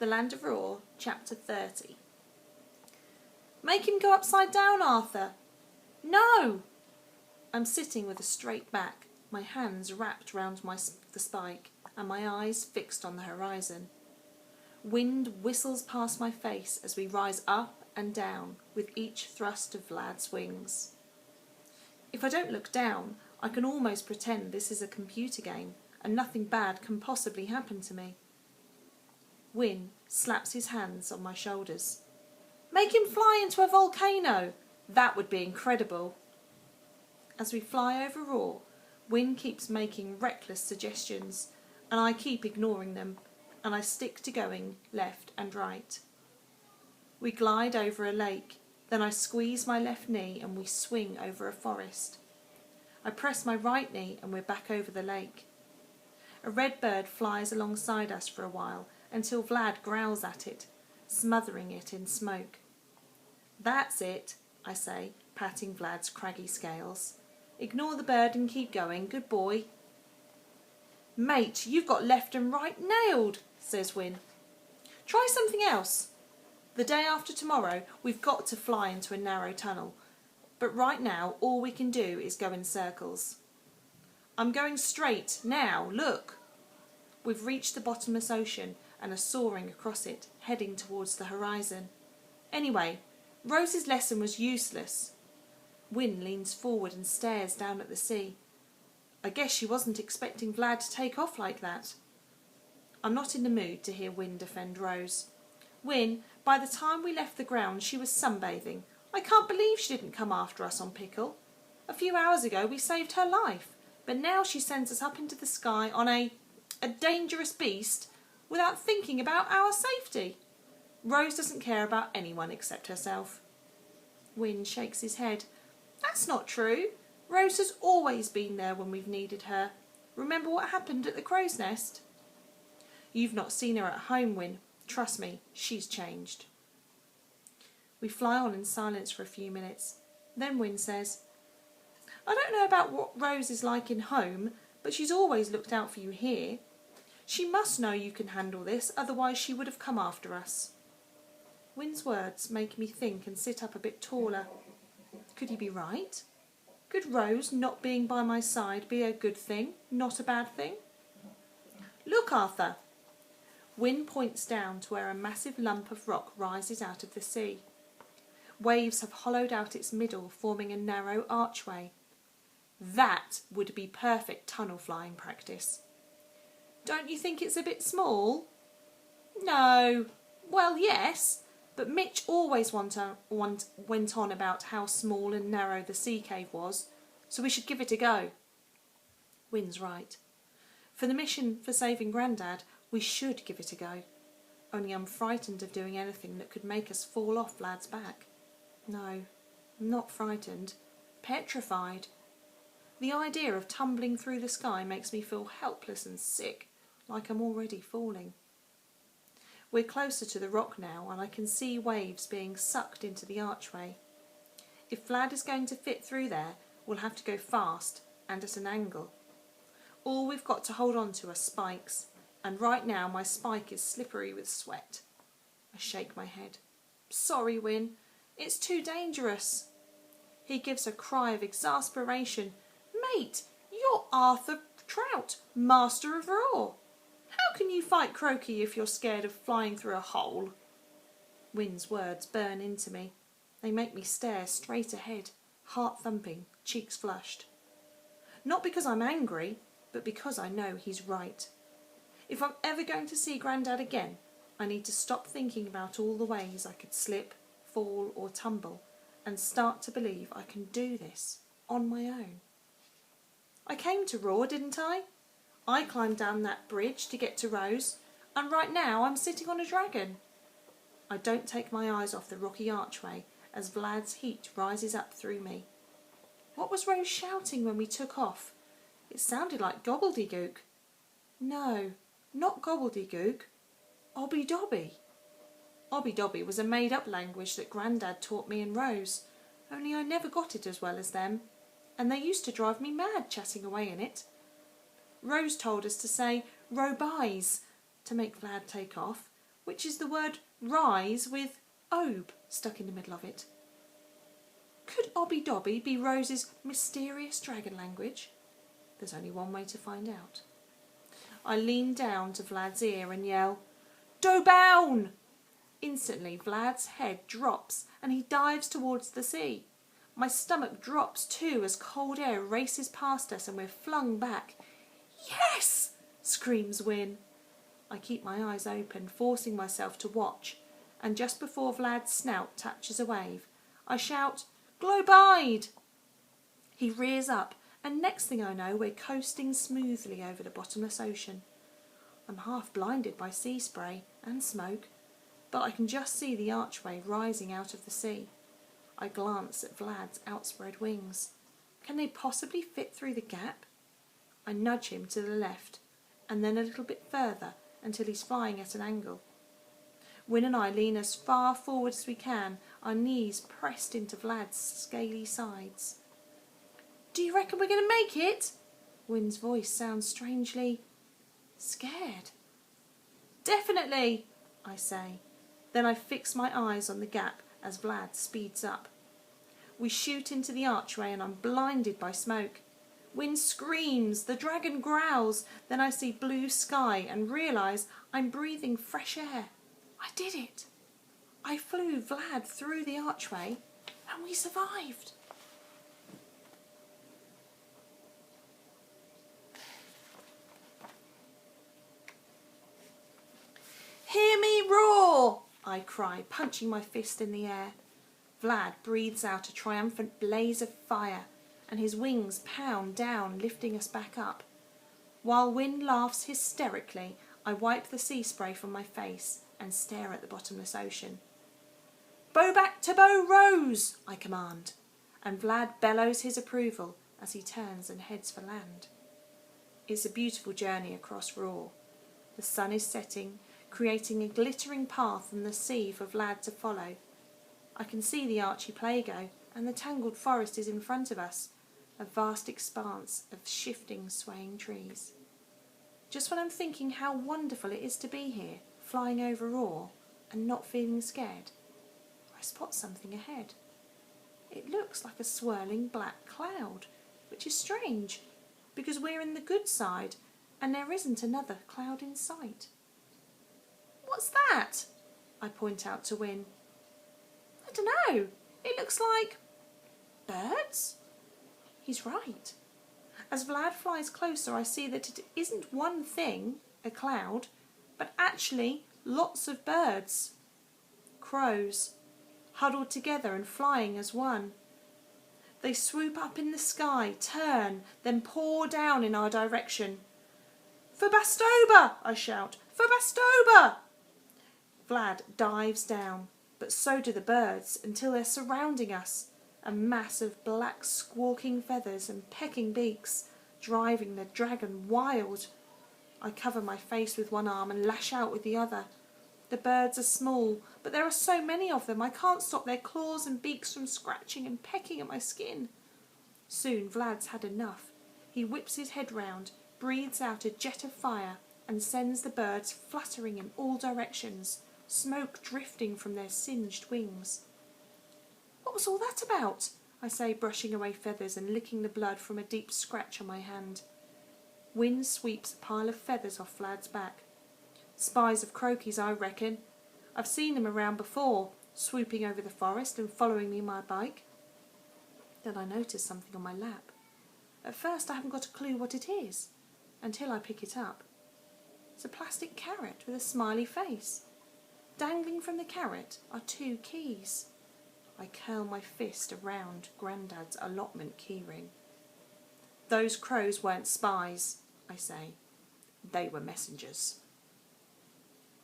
The Land of Roar, Chapter 30. Make him go upside down, Arthur. No! I'm sitting with a straight back, my hands wrapped round the spike, and my eyes fixed on the horizon. Wind whistles past my face as we rise up and down with each thrust of Vlad's wings. If I don't look down, I can almost pretend this is a computer game and nothing bad can possibly happen to me. Wynne slaps his hands on my shoulders. Make him fly into a volcano! That would be incredible. As we fly over Roar, Wynne keeps making reckless suggestions, and I keep ignoring them, and I stick to going left and right. We glide over a lake, then I squeeze my left knee and we swing over a forest. I press my right knee and we're back over the lake. A red bird flies alongside us for a while until Vlad growls at it, smothering it in smoke. That's it, I say, patting Vlad's craggy scales. Ignore the bird and keep going, good boy. Mate, you've got left and right nailed, says Wynne. Try something else. The day after tomorrow, we've got to fly into a narrow tunnel, but right now all we can do is go in circles. I'm going straight now, look. We've reached the bottomless ocean and are soaring across it, heading towards the horizon. Anyway, Rose's lesson was useless. Wynne leans forward and stares down at the sea. I guess she wasn't expecting Vlad to take off like that. I'm not in the mood to hear Wynne defend Rose. Wynne, by the time we left the ground she was sunbathing. I can't believe she didn't come after us on Pickle. A few hours ago we saved her life, but now she sends us up into the sky on a dangerous beast without thinking about our safety. Rose doesn't care about anyone except herself. Wynne shakes his head. That's not true. Rose has always been there when we've needed her. Remember what happened at the Crow's Nest? You've not seen her at home, Wynne. Trust me, she's changed. We fly on in silence for a few minutes. Then Wynne says, I don't know about what Rose is like in home, but she's always looked out for you here. She must know you can handle this, otherwise she would have come after us. Wynne's words make me think and sit up a bit taller. Could he be right? Could Rose not being by my side be a good thing, not a bad thing? Look, Arthur. Wynne points down to where a massive lump of rock rises out of the sea. Waves have hollowed out its middle, forming a narrow archway. That would be perfect tunnel flying practice. Don't you think it's a bit small? No. Well, yes, but Mitch always went on about how small and narrow the sea cave was, so we should give it a go. Wynne's right. For the mission for saving Grandad, we should give it a go. Only I'm frightened of doing anything that could make us fall off Vlad's back. No, I'm not frightened. Petrified. The idea of tumbling through the sky makes me feel helpless and sick, like I'm already falling. We're closer to the rock now, and I can see waves being sucked into the archway. If Vlad is going to fit through there, we'll have to go fast and at an angle. All we've got to hold on to are spikes, and right now my spike is slippery with sweat. I shake my head. Sorry, Wynne. It's too dangerous. He gives a cry of exasperation. Mate, you're Arthur Trout, Master of Roar. How can you fight Croaky if you're scared of flying through a hole? Wynne's words burn into me. They make me stare straight ahead, heart thumping, cheeks flushed. Not because I'm angry, but because I know he's right. If I'm ever going to see Grandad again, I need to stop thinking about all the ways I could slip, fall or tumble and start to believe I can do this on my own. I came to Roar, didn't I? I climbed down that bridge to get to Rose, and right now I'm sitting on a dragon. I don't take my eyes off the rocky archway as Vlad's heat rises up through me. What was Rose shouting when we took off? It sounded like gobbledygook. No, not gobbledygook. Obby-dobby. Obby-dobby was a made-up language that Grandad taught me and Rose, only I never got it as well as them, and they used to drive me mad chatting away in it. Rose told us to say "Row-bys" to make Vlad take off, which is the word rise with obe stuck in the middle of it. Could Obby Dobby be Rose's mysterious dragon language? There's only one way to find out. I lean down to Vlad's ear and yell, "Dobown!" Instantly, Vlad's head drops and he dives towards the sea. My stomach drops too as cold air races past us and we're flung back. "Yes!" screams Win. I keep my eyes open, forcing myself to watch, and just before Vlad's snout touches a wave, I shout, "Globide!" He rears up, and next thing I know, we're coasting smoothly over the bottomless ocean. I'm half blinded by sea spray and smoke, but I can just see the archway rising out of the sea. I glance at Vlad's outspread wings. Can they possibly fit through the gap? I nudge him to the left, and then a little bit further until he's flying at an angle. Win and I lean as far forward as we can, our knees pressed into Vlad's scaly sides. "Do you reckon we're going to make it?" Win's voice sounds strangely scared. "Definitely," I say. Then I fix my eyes on the gap as Vlad speeds up. We shoot into the archway and I'm blinded by smoke. Win screams, the dragon growls, then I see blue sky and realise I'm breathing fresh air. I did it. I flew Vlad through the archway and we survived. "Hear me roar!" I cry, punching my fist in the air. Vlad breathes out a triumphant blaze of fire and his wings pound down, lifting us back up. While Win laughs hysterically, I wipe the sea spray from my face and stare at the bottomless ocean. "Bow back to Bow Rose!" I command, and Vlad bellows his approval as he turns and heads for land. It's a beautiful journey across Roar. The sun is setting, creating a glittering path on the sea for Vlad to follow. I can see the archipelago, and the tangled forest is in front of us, a vast expanse of shifting, swaying trees. Just when I'm thinking how wonderful it is to be here, flying over Roar, and not feeling scared, I spot something ahead. It looks like a swirling black cloud, which is strange, because we're in the good side, and there isn't another cloud in sight. "What's that?" I point out to Win. "I don't know. It looks like birds." He's right. As Vlad flies closer, I see that it isn't one thing, a cloud, but actually lots of birds. Crows, huddled together and flying as one. They swoop up in the sky, turn, then pour down in our direction. "For Bastoba!" I shout. "For Bastoba!" Vlad dives down, but so do the birds until they're surrounding us, a mass of black squawking feathers and pecking beaks, driving the dragon wild. I cover my face with one arm and lash out with the other. The birds are small, but there are so many of them I can't stop their claws and beaks from scratching and pecking at my skin. Soon Vlad's had enough. He whips his head round, breathes out a jet of fire, and sends the birds fluttering in all directions, smoke drifting from their singed wings. "What was all that about?" I say, brushing away feathers and licking the blood from a deep scratch on my hand. Win sweeps a pile of feathers off Vlad's back. "Spies of crokies, I reckon. I've seen them around before, swooping over the forest and following me on my bike." Then I notice something on my lap. At first I haven't got a clue what it is, until I pick it up. It's a plastic carrot with a smiley face. Dangling from the carrot are 2 keys. I curl my fist around Grandad's allotment keyring. "Those crows weren't spies," I say. "They were messengers."